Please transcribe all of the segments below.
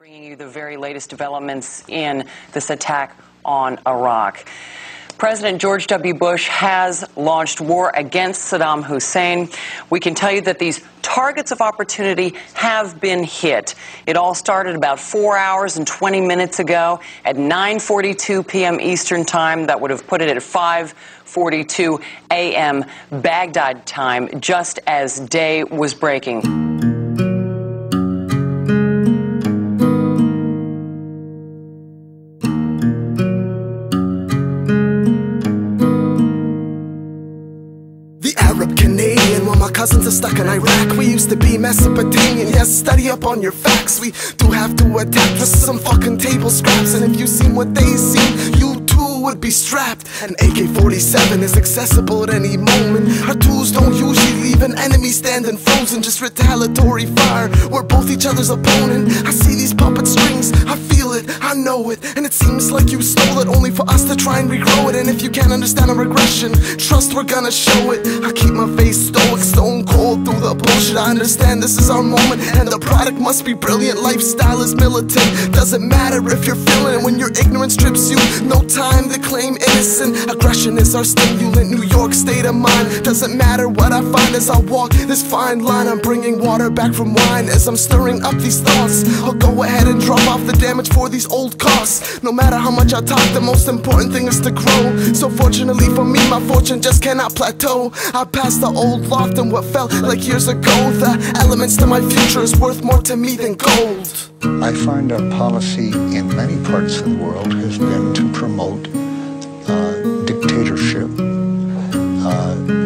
Bringing you the very latest developments in this attack on Iraq. President George W. Bush has launched war against Saddam Hussein. We can tell you that these targets of opportunity have been hit. It all started about 4 hours and 20 minutes ago at 9:42 p.m. Eastern Time. That would have put it at 5:42 a.m. Baghdad time, just as day was breaking. Arab Canadian, while my cousins are stuck in Iraq. We used to be Mesopotamian, yes, study up on your facts. We do have to attack for some fucking table scraps. And if you seen what they seen, you too would be strapped. An AK-47 is accessible at any moment. Our tools don't usually leave an enemy standing frozen, just retaliatory fire, we're both each other's opponent. I see these puppet strings, I feel it, I know it, and it seems like you stole it, only for us to try and regrow it. And if you can't understand our regression, trust we're gonna show it. I keep my face stoic, stone cold through the bullshit. I understand this is our moment, and the product must be brilliant. Lifestyle is militant, doesn't matter if you're feeling it. When your ignorance trips you, no time to claim innocent. Aggression is our stimulant, New York state of mind. Doesn't matter what I find as I walk this fine line. I'm bringing water back from wine as I'm stirring up these thoughts. I'll go ahead and drop off the damage for these old costs. No matter how much I talk, the most important thing is to grow. So fortunately for me, my fortune just cannot plateau. I passed the old loft and what felt like years ago. The elements to my future is worth more to me than gold. I find our policy in many parts of the world has been to promote dictatorship,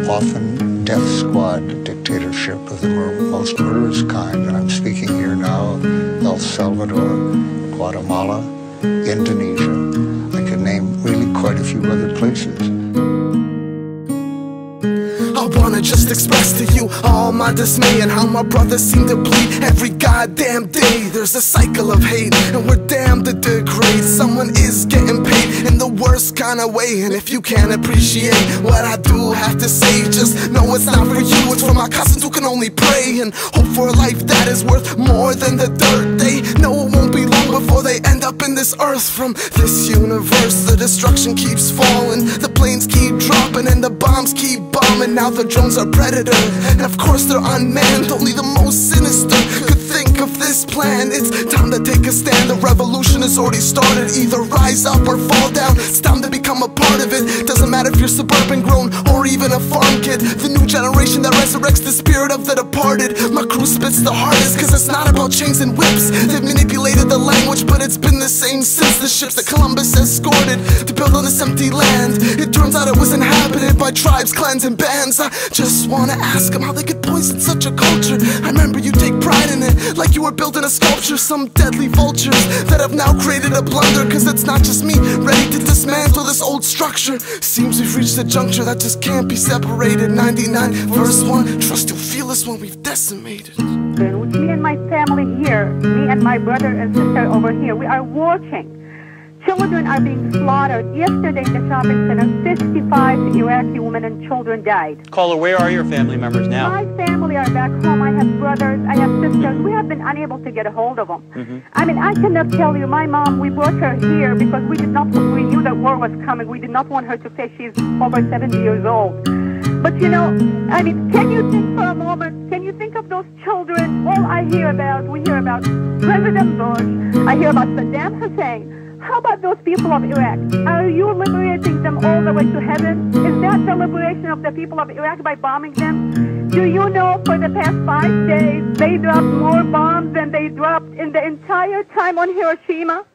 often death squad dictatorship of the most murderous kind. And I'm speaking here now of El Salvador, Guatemala, Indonesia. I could name really quite a few other places. I wanna just express to you all my dismay and how my brothers seem to bleed every goddamn day. There's a cycle of hate and we're damned to degrade. Someone is getting paid in the worst kind of way. And if you can't appreciate what I do have to say, just know it's not for you, it's for my cousins who can only pray and hope for a life that is worth more than the dirt. They know it won't be long before they end up in this earth. From this universe, the destruction keeps falling, the planes keep dropping and the bombs keep bombing. Now the drones are predator, and of course they're unmanned. Only the most sinister could think of this plan. It's time to take a stand, the revolution has already started. Either rise up or fall down, it's time to become a part of it. Doesn't matter if you're suburban grown or even a farm kid. The new generation that resurrects the spirit of the departed. My crew spits the hardest, cause it's not about chains and whips. They've manipulated the language, but it's been the same since the ships that Columbus escorted to build on this empty land. It turns out it was inhabited by tribes, clans, and bands. I just wanna ask them how they could poison such a culture. I remember you take pride in it, like you were building a sculpture. Some deadly vultures that have now created a blunder, cause it's not just me ready to dismantle this old structure. Seems we've reached a juncture that just can't be separated. 99 verse 1, trust you'll feel us when we've decimated. With me and my family here, me and my brother and sister over here, we are watching. Children are being slaughtered. Yesterday in the shopping center, 55 Iraqi women and children died. Caller, where are your family members now? My family are back home. I have brothers, I have sisters. We have been unable to get a hold of them. I mean, I cannot tell you, my mom, we brought her here because we knew that war was coming. We did not want her to face, she's over 70 years old. But you know, I mean, can you think for a moment, can you think of those children? All I hear about, we hear about President Bush, I hear about Saddam Hussein. How about those people of Iraq? Are you liberating them all the way to heaven? Is that the liberation of the people of Iraq by bombing them? Do you know for the past 5 days they dropped more bombs than they dropped in the entire time on Hiroshima?